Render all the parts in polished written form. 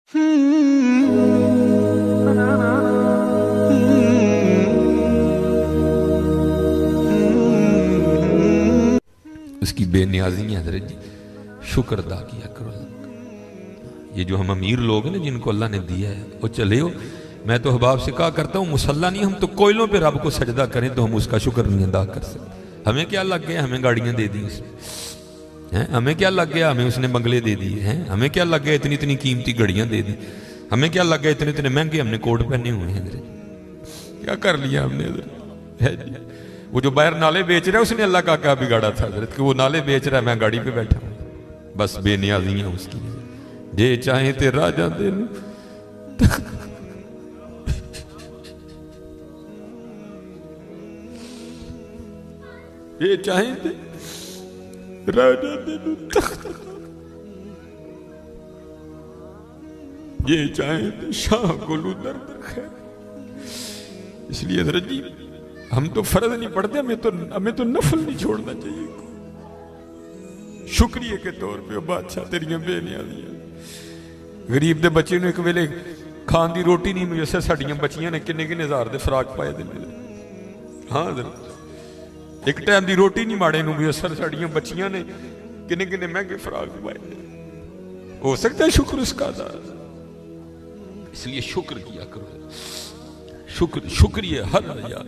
उसकी बेनियाजी है हजरत जी, शुक्र अदा किया करो। ये जो हम अमीर लोग हैं ना जिनको अल्लाह ने दिया है, वो चले हो। मैं तो अहबाब से कहा करता हूँ मुसल्ला नहीं, हम तो कोयलों पे रब को सजदा करें तो हम उसका शुक्र नहीं अदा कर सकते। हमें क्या लग गया, हमें गाड़ियाँ दे दी उसने हैं, हमें क्या लग गया, हमें उसने बंगले दे दिए हैं, हमें क्या लग गया इतनी इतनी कीमती घड़ियाँ दे दी, हमें क्या लग गया इतने इतने महंगे हमने कोट पहने हुए हैं। क्या कर लिया हमने है। वो जो बाहर नाले बेच रहा है उसने अल्लाह का क्या बिगाड़ा था हजरत कि वो नाले बेच रहा है, मैं गाड़ी पे बैठा हूँ। बस बेनियाजी है उसकी, जे चाहे ते राजा दे ये चाहे ते राजा दे ये चाहे ते शाह गोलू दर्द खैर। इसलिए हजरत जी हम तो फर्ज नहीं पढ़ते, हमें तो नफल नहीं छोड़ना चाहिए। शुक्रिया के तौर पे बादशाह तेरियां बेनियाजियां। गरीब दे बच्चे ने एक वेले खान दी रोटी नहीं मिली, उससे साड़ियां बच्चियां ने किन्ने किन्ने हजार दे फ्राक पाए दे मेरे। हाँ एक टाइम दी रोटी नहीं माड़े नूं भी असर साड़ियां बच्चियां ने किन्ने किन्ने महंगे फ्राक पाए दे। हो सकता है शुक्र उसका अदा, इसलिए शुक्र किया करो। शुक्रिया हर यार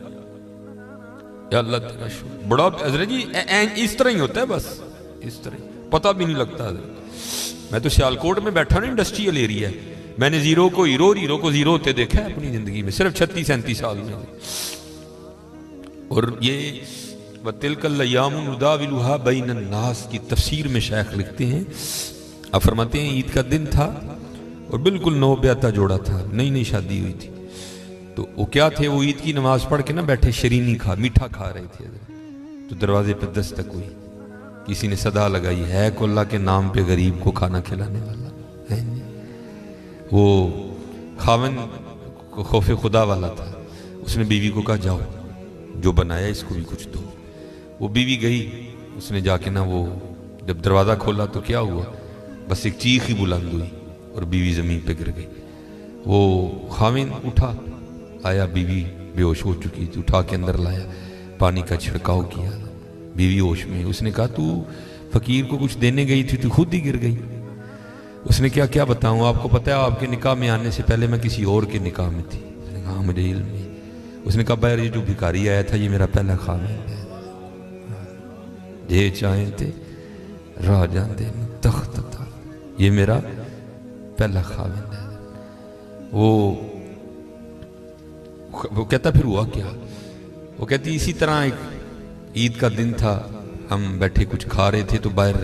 अल्लाह तेरा शुक्र बड़ा हजरत जी। इस तरह ही होता है, बस इस तरह पता भी नहीं लगता। मैं तो सियालकोट में बैठा ना, इंडस्ट्रियल एरिया है, मैंने जीरो को हीरो और हीरो को जीरो होते देखा है अपनी जिंदगी में, सिर्फ 36-37 साल में। और ये वतिलकल अय्यामु नुदाविलुहा बैनन नास की तफसीर में शेख लिखते हैं, आप फरमाते हैं ईद का दिन था और बिल्कुल नौ ब्याता जोड़ा था, नई नई शादी हुई थी। तो वो क्या थे, वो ईद की नमाज पढ़ के ना बैठे शरीनी मीठा खा रहे थे। तो दरवाजे पे दस्तक हुई, किसी ने सदा लगाई, है को अल्लाह के नाम पे गरीब को खाना खिलाने वाला है। वो खावन को खौफ खुदा वाला था, उसने बीवी को कहा जाओ जो बनाया इसको भी कुछ दो। वो बीवी गई, उसने जाके ना वो जब दरवाज़ा खोला तो क्या हुआ, बस एक चीख ही बुलंद हुई और बीवी ज़मीन पे गिर गई। वो खाविन उठा, आया, बीवी बेहोश हो चुकी थी, उठा के अंदर लाया, पानी का छिड़काव किया, बीवी होश में। उसने कहा तू फकीर को कुछ देने गई थी, तू खुद ही गिर गई। उसने क्या क्या बताऊं, आपको पता है आपके निकाह में आने से पहले मैं किसी और के निकाह में थी। उसने कहा मुझे इल्म है। उसने कहा बैर ये जो भिखारी आया था ये मेरा पहला खामिन है, जे चाहे थे राजा दे तख्त था, ये मेरा पहला खामिन है। वो कहता फिर हुआ क्या, वो कहती इसी तरह एक ईद का दिन था, हम बैठे कुछ खा रहे थे तो बाहर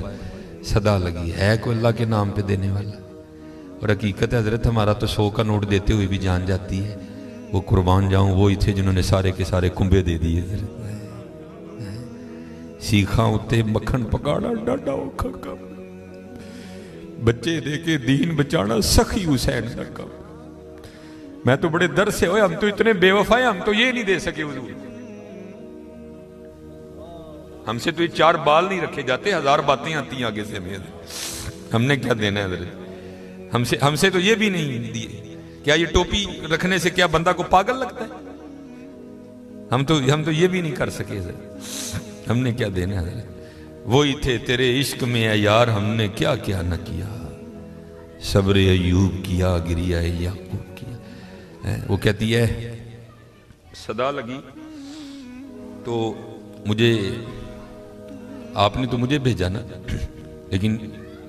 सदा लगी, है कोई अल्लाह के नाम पे देने वाला। और हकीकत है हजरत हमारा तो 100 का नोट देते हुए भी जान जाती है, वो कुर्बान जाऊं वो ही थे जिन्होंने सारे के सारे कुंभे दे दिए। सीखा उत्ते मक्खन पकाड़ा डाडा औखा काम, बच्चे देके दीन बचाना सखी हुसैन का काम। मैं तो बड़े दर्द से, हम तो इतने बेवफा है, हम तो ये नहीं दे सके हुजूर, हमसे तो ये 4 बाल नहीं रखे जाते, 1000 बातें आती हैं आगे से हमें, हमने क्या देना है हजरत, हमसे तो ये भी नहीं दिए। क्या ये टोपी रखने से क्या बंदा को पागल लगता है, हम तो ये भी नहीं कर सके सर, हमने क्या देना है। वो ही थे तेरे इश्क में है यार, हमने क्या क्या न किया, सब्र अयूब किया, गिरिया याकूब किया। वो कहती है सदा लगी तो मुझे, आपने तो मुझे भेजा ना, लेकिन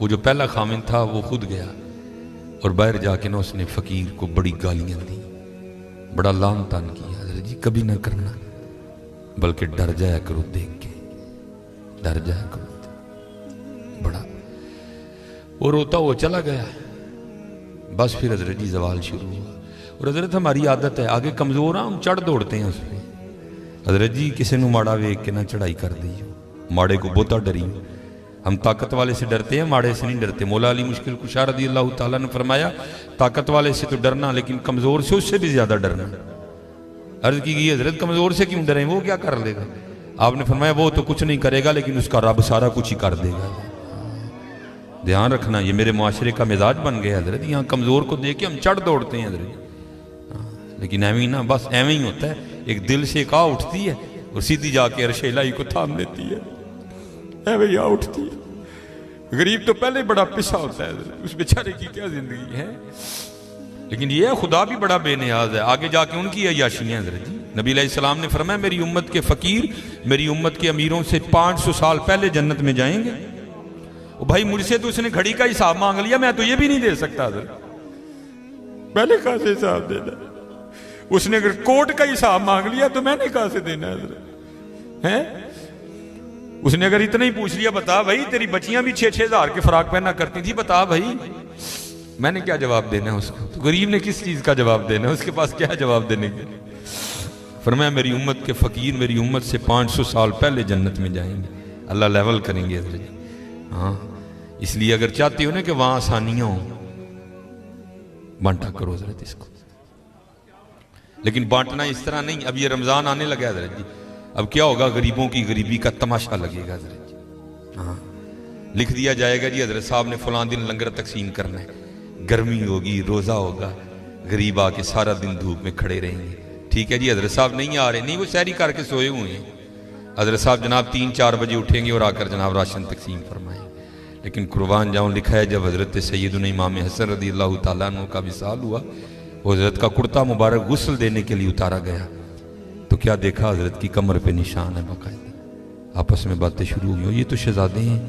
वो जो पहला खामिन था वो खुद गया और बाहर जाके ना उसने फकीर को बड़ी गालियां दी, बड़ा लान तान किया। हज़रत जी कभी ना करना, बल्कि डर जाया करो देख के, डर जाया करो बड़ा। वो रोता वो चला गया, बस फिर हज़रत जी जवाल शुरू हुआ। और हज़रत हमारी आदत है, आगे कमज़ोर हम चढ़ दौड़ते हैं उस पर। हज़रत जी किसी को माड़ा वेख के ना चढ़ाई कर दी, माड़े को बहुता डरी। हम ताकत वाले से डरते हैं, माड़े से नहीं डरते। मौला अली मुश्किल कुशा रज़ी अल्लाह ताला ने फरमाया ताकत वाले से तो डरना, लेकिन कमज़ोर से उससे भी ज़्यादा डरना। अर्ज़ की गई हज़रत कमज़ोर से क्यों डरें, वो क्या कर लेगा। आपने फरमाया वो तो कुछ नहीं करेगा, लेकिन उसका रब सारा कुछ ही कर देगा। ध्यान रखना, ये मेरे मुआशरे का मिजाज बन गया हजरत। यहाँ कमज़ोर को देख के हम चढ़ दौड़ते हैं हजरत। लेकिन एवं ही ना, बस एवं ही होता है। एक दिल से का उठती है और सीधी जाके अर्शे इलाही को थाम लेती है, एवं ही उठती है। गरीब तो पहले बड़ा पिसा होता है, उस बेचारे की क्या जिंदगी है। लेकिन ये खुदा भी बड़ा बेनियाज है, आगे जाके उनकी अय्याशियां हजरत जी। नबी अलैहिस्सलाम ने फरमाया मेरी उम्मत के फकीर मेरी उम्मत के अमीरों से 500 साल पहले जन्नत में जाएंगे। ओ भाई मुझसे तो उसने घड़ी का हिसाब मांग लिया, मैं तो ये भी नहीं दे सकता हजरत। पहले कहां से हिसाब देना? उसने अगर कोर्ट का हिसाब मांग लिया तो मैंने कहां से देना हजरत? है उसने अगर इतना ही पूछ लिया, बता भाई तेरी बच्चियां भी 6-6 हज़ार के फराक पहना करती थी, बता भाई, मैंने क्या जवाब देना है उसको? तो गरीब ने किस चीज का जवाब देना है? उसके पास क्या जवाब देने के? फरमाया मेरी उम्मत के फकीर मेरी उम्मत से 500 साल पहले जन्नत में जाएंगे, अल्लाह लेवल करेंगे हजरत जी। हाँ, इसलिए अगर चाहते हो ना कि वहां आसानियां हो, बांटा करो हजरत इसको। लेकिन बांटना इस तरह नहीं। अब ये रमजान आने लगा हजरत जी, अब क्या होगा? गरीबों की गरीबी का तमाशा लगेगा हजरत जी। हाँ, लिख दिया जाएगा जी हजरत साहब ने फलां दिन लंगर तकसीम करना है, गर्मी होगी, रोजा होगा, गरीब आके सारा दिन धूप में खड़े रहेंगे। ठीक है जी, हजरत साहब नहीं आ रहे, नहीं वो सहरी करके सोए हुए हैं। हजरत साहब जनाब 3-4 बजे उठेंगे और आकर जनाब राशन तकसीम फरमाएंगे। लेकिन कुर्बान जाऊं, लिखा है जब हजरत सैयदुना इमाम हसन रज़ी अल्लाह तआला अन्हु का विसाल हुआ, हजरत का कुर्ता मुबारक गुस्ल देने के लिए उतारा गया, तो क्या देखा? हजरत की कमर पे निशान है बाकायदा। आपस में बातें शुरू हुई, ये तो शहजादे हैं,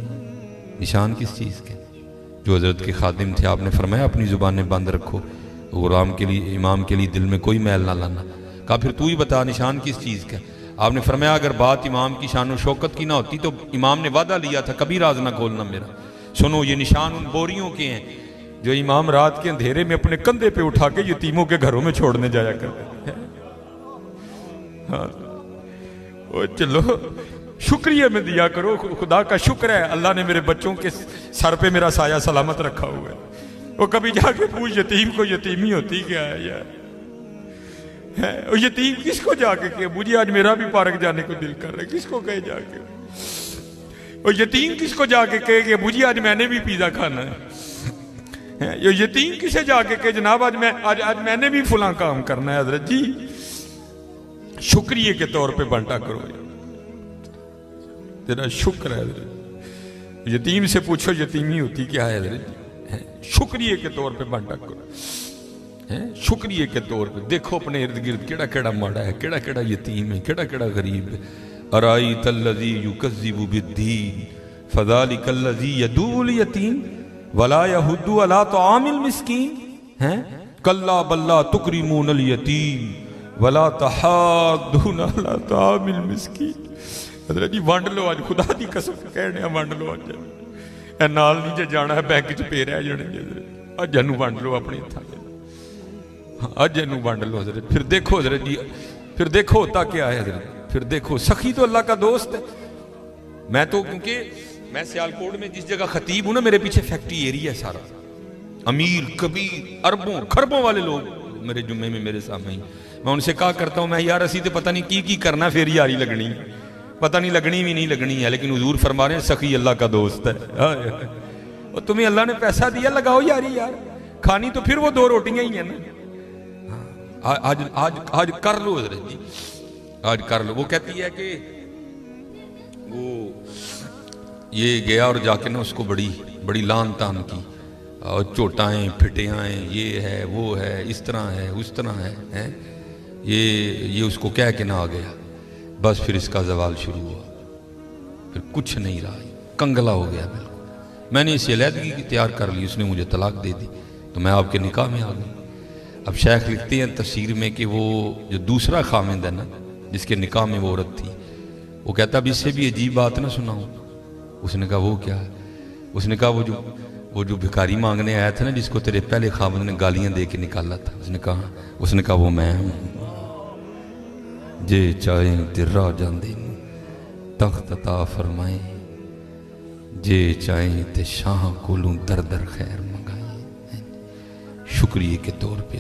निशान किस चीज़ के? जो हजरत के खादिम थे, आपने फरमाया अपनी जुबानें बंद रखो, गुलाम के लिए इमाम के लिए दिल में कोई मैल ना लाना। कहा फिर तू ही बता निशान किस चीज़ का? आपने फरमाया अगर बात इमाम की शान और शौकत की ना होती तो इमाम ने वादा लिया था कभी राज ना खोलना मेरा। सुनो, ये निशान उन बोरियों के हैं जो इमाम रात के अंधेरे में अपने कंधे पे उठा के यतीमों के घरों में छोड़ने जाया करते हैं। हाँ, ओ चलो शुक्रिया में दिया करो, खुदा का शुक्र है अल्लाह ने मेरे बच्चों के सर पे मेरा साया सलामत रखा हुआ है। वो कभी जाके पूछ यतीम को यतीमी होती क्या है यार? है और यतीम किसको जाके कहे? मुझे आज मेरा भी पार्क जाने को दिल कर रहा है, किसको कहे जाके? और यतीम किसको जाके कहे कि मुझे आज मैंने भी पिज़्ज़ा खाना है? ये यतीम किसे जाके कहे जनाब आज मैंने भी फलां काम करना है? हजरत जी शुक्रिया के तौर पे बांटा करो, तेरा शुक्र है। यतीम से पूछो यतीमी होती क्या है हजरत जी? शुक्रिया के तौर पे बांटा करो, है शुक्रिया के तौर पे। देखो अपने इर्द गिर्द केड़ा केड़ा माड़ा है, केड़ा केड़ा यतीम है, केड़ा केड़ा गरीब है। अराई तल्लज़ी युकज़्ज़िबु बिद्दीन फ़ज़ालिकल्लज़ी यदूल यतीम वला यहुद्दु अला तआमिल मिस्कीन। हैं कल्ला बल्ला तुकरिमूनल यतीम वला तहाद्दून अला तआमिल मिस्कीन। हज़रत जी वंड लो आज, खुदा दी कसम कहने वंड लो आज। ए नाल नहीं जे जाना है बैंक च पे रह जाने अज नूं वंड लो अपने हत्थां दे, अज नूं वंड लो हज़रत। फिर देखो हज़रत जी, फिर देखो होता क्या है हज़रत। फिर देखो सखी तो अल्लाह का दोस्त है। मैं तो क्योंकि मैं सियालकोट में जिस जगह खतीब हूं ना, मेरे पीछे फैक्ट्री एरिया है सारा, अमीर कबीर अरबों खरबों वाले लोग मेरे जुम्मे में मेरे सामने ही। मैं उनसे कहा करता हूं मैं यार असी तो पता नहीं की करना, फिर यारी लगनी, पता नहीं लगनी भी नहीं लगनी है, लेकिन हुजूर फरमा रहे हैं सखी अल्लाह का दोस्त है। और तुम्हें अल्लाह ने पैसा दिया, लगाओ यारी यार, खानी तो फिर वो 2 रोटियां ही है ना। आज आज आज कर लो हज़रत जी, आज कर लो। वो कहती है कि वो ये गया और जाके ना उसको बड़ी बड़ी लान तान की, और चोटाएं फिटियाएं, ये है वो है, इस तरह है उस तरह है, ये उसको कह के ना आ गया। बस फिर इसका जवाल शुरू हुआ, फिर कुछ नहीं रहा, कंगला हो गया बिल्कुल। मैंने इसे अलहदगी तैयार कर ली, उसने मुझे तलाक दे दी, तो मैं आपके निकाह में आ गई। अब शेख लिखते हैं तफसीर में कि वो जो दूसरा खामिंद है ना, जिसके निकाह में वो औरत थी, वो कहता अब इससे भी अजीब बात ना सुनाऊं। उसने कहा वो क्या है? उसने कहा वो जो भिखारी मांगने आया था ना, जिसको तेरे पहले खामिंद ने गालियां दे के निकाला था। उसने कहा वो मैं हूं। जे चाहे दिर्रा जांदे तख्त अता फरमाए, जे चाहे ते शाह कोलू दर दर खैर मंगाए। शुक्रिया के तौर पे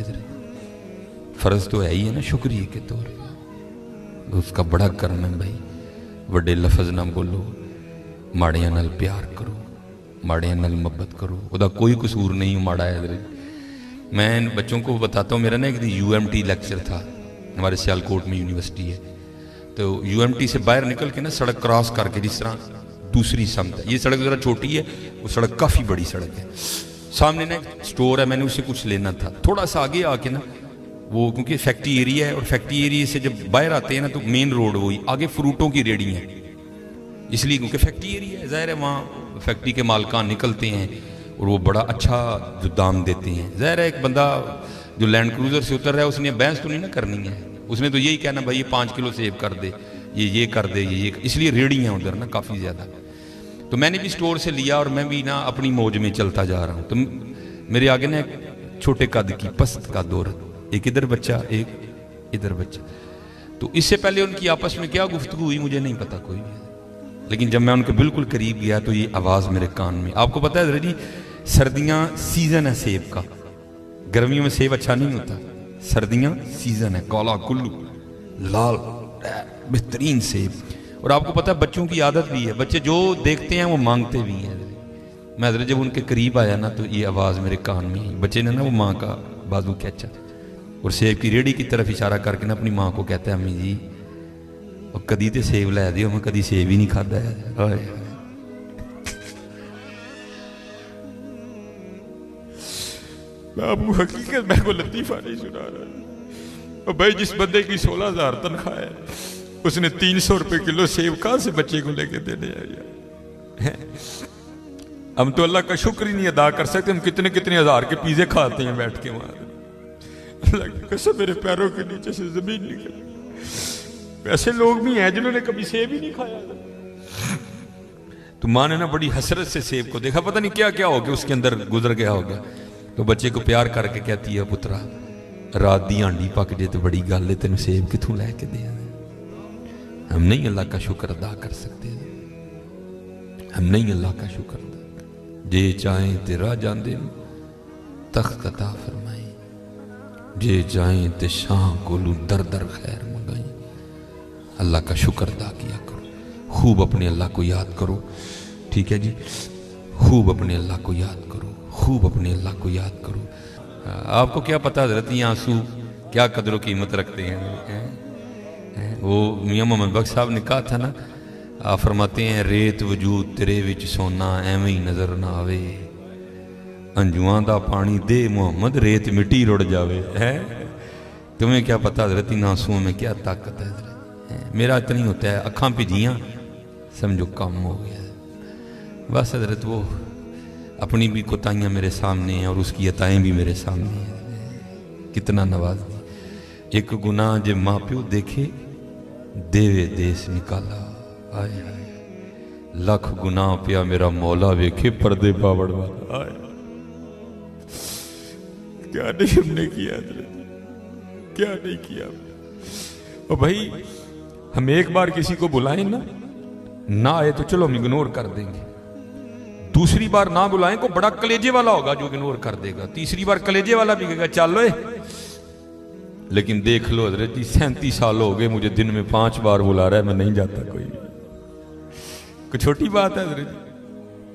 फर्ज तो है ही है ना, शुक्रिया के तौर पे उसका बड़ा करम है भाई। बड़े लफज ना बोलो, माड़ियां नाल प्यार करो, माड़ियां नाल मुहब्बत करो, वह कोई कसूर नहीं माड़ा है। मैं बच्चों को बताता हूँ, मेरा ना एक UMT लेक्चर था, हमारे सियालकोट में यूनिवर्सिटी है, तो UMT से बाहर निकल के ना सड़क क्रॉस करके, जिस तरह दूसरी समत है, ये सड़क ज़रा छोटी है, वो सड़क काफ़ी बड़ी सड़क है, सामने ना स्टोर है, मैंने उससे कुछ लेना था, थोड़ा सा आगे आके ना वो, क्योंकि फैक्ट्री एरिया है और फैक्ट्री एरिया से जब बाहर आते हैं ना तो मेन रोड वही, आगे फ्रूटों की रेडी है, इसलिए क्योंकि फैक्ट्री एरिया है, ज़ाहिर है वहाँ फैक्ट्री के मालकान निकलते हैं और वो बड़ा अच्छा जो दाम देते हैं। ज़ाहिर है एक बंदा जो लैंड क्रूज़र से उतर रहा है उसने बहस तो नहीं ना करनी है, उसने तो यही कहना भाई ये 5 किलो सेब कर दे, ये कर दे, ये, इसलिए रेडी हैं उधर ना काफ़ी ज़्यादा। तो मैंने भी स्टोर से लिया और मैं भी ना अपनी मौज में चलता जा रहा हूँ, तो मेरे आगे ना एक छोटे कद की पस्त का औरत, एक इधर बच्चा एक इधर बच्चा, तो इससे पहले उनकी आपस में क्या गुफ्तगू हुई मुझे नहीं पता कोई भी, लेकिन जब मैं उनके बिल्कुल करीब गया तो ये आवाज़ मेरे कान में। आपको पता है जी सर्दियाँ सीज़न है सेब का, गर्मियों में सेब अच्छा नहीं होता, सर्दियाँ सीज़न है, काला कुल्लू लाल बेहतरीन सेब। और आपको पता है बच्चों की आदत भी है, बच्चे जो देखते हैं वो मांगते भी हैं। मैं जब उनके करीब आया ना तो ये आवाज़ मेरे कान में आई, बच्चे ने ना वो माँ का बाजू खींचा और सेब की रेड़ी की तरफ इशारा करके ना अपनी माँ को कहता है अम्मी जी और कदी तो सेब लै दियो, मैं कदी सेब ही नहीं खाता है। बाबू हकीकत मैं को लतीफ़ा नहीं सुना रहा भाई, जिस बंदे की 16,000 तनख्वाह है उसने 300 रुपए किलो सेब कहाँ से बच्चे को लेके देने आया। हम तो अल्लाह का शुक्र ही नहीं अदा कर सकते, हम कितने कितने हजार के पिज़्ज़े खाते हैं बैठ के वहां, अल्लाह की कसम मेरे पैरों के नीचे से जमीन निकल। ऐसे लोग भी हैं जिन्होंने कभी सेब ही नहीं खाया। तो माँ ने ना बड़ी हसरत से सेब को देखा, पता नहीं क्या क्या हो गया उसके अंदर गुजर गया होगा, तो बच्चे को प्यार करके कहती है पुत्रा रात दी हांडी पक जे तो बड़ी गल है, तेन सेब कितों लैके दे। हम नहीं अल्लाह का शुक्र अदा कर सकते, हम नहीं अल्लाह का शुक्र अदा, जे चाहें तेरा जाते तख्त अता फरमाए, जे चाहें ते शाह कोलू दर दर खैर मंगाई। अल्लाह का शुक्र अदा किया करो, खूब अपने अल्लाह को याद करो, ठीक है जी, खूब अपने अल्लाह को याद करो, खूब अपने अल्लाह को याद करो। आपको क्या पता हज़रत ये आंसू क्या कदर कीमत रखते हैं। वो मियाँ मोहम्मद बख्श साहब ने कहा था ना, आप फरमाते हैं रेत वजूद तेरे विच सोना एवं ही नजर ना आवे, अंजुआं दा पानी दे मोहम्मद रेत मिट्टी रुड़ जावे। है तुम्हें क्या पता हज़रत इन आंसुओं में क्या ताकत है। मेरा इतना ही होता है, अखां भिजियाँ समझो कम हो गया बस। हज़रत वो अपनी भी कोताहियाँ मेरे सामने हैं और उसकी अताएँ भी मेरे सामने हैं, कितना नवाज दी। एक गुनाह जे माँ प्यो देखे देवे देश निकाला, आए आए लख गुनाह पिया मेरा मौला वेखे पर्दे पावड़ वाला। आए क्या नहीं हमने किया, क्या नहीं किया। और भाई हम एक बार किसी को बुलाएं ना आए तो चलो हम इग्नोर कर देंगे, दूसरी बार ना बुलाएं को बड़ा कलेजे वाला होगा जो इग्नोर कर देगा, तीसरी बार कलेजे वाला भी कहेगा चलो। लेकिन देख लो हजरत जी 37 साल हो गए मुझे दिन में 5 बार बुला रहा है, मैं नहीं जाता कोई छोटी बात है हजरत,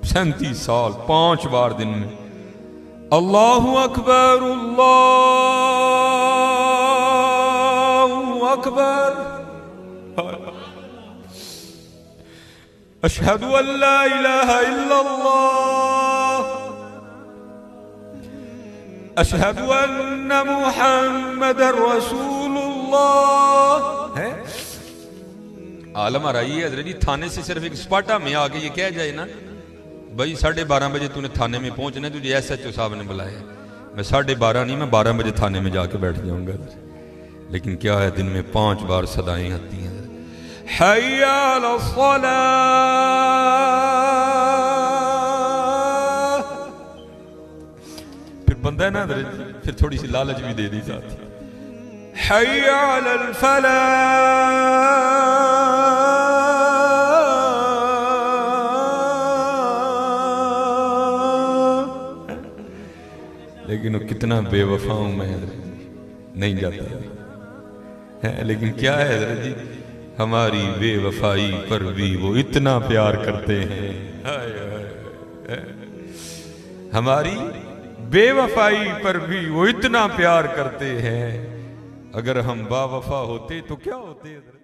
37 साल 5 बार दिन में। अल्लाहु अकबर अल्लाहु अकबर अशहदु अल्ला इलाहा इल्लल्लाह अशहदु अन्ना मुहम्मदर रसूलुल्लाह। है आलम आ रही है हजरत जी, थाने से सिर्फ एक स्पाटा में आके ये कह जाए ना भाई 12:30 बजे तूने थाने में पहुंचना है, तुझे SHO साहब ने बुलाया, मैं 12:30 नहीं मैं 12 बजे थाने में जाके बैठ जाऊंगा। लेकिन क्या है दिन में 5 बार सदाएं आती हैं, हय्या अला सलाह। फिर बंदा है ना फिर थोड़ी सी लालच भी दे दी जाती, हय्या अलल फलाह। लेकिन वो कितना बेवफा हूं मैं, नहीं जाता है। लेकिन क्या है हजरत जी, हमारी बेवफाई पर भी वो इतना प्यार करते हैं। हाय हाय हमारी बेवफाई पर भी वो इतना प्यार करते हैं, अगर हम बावफा होते तो क्या होते।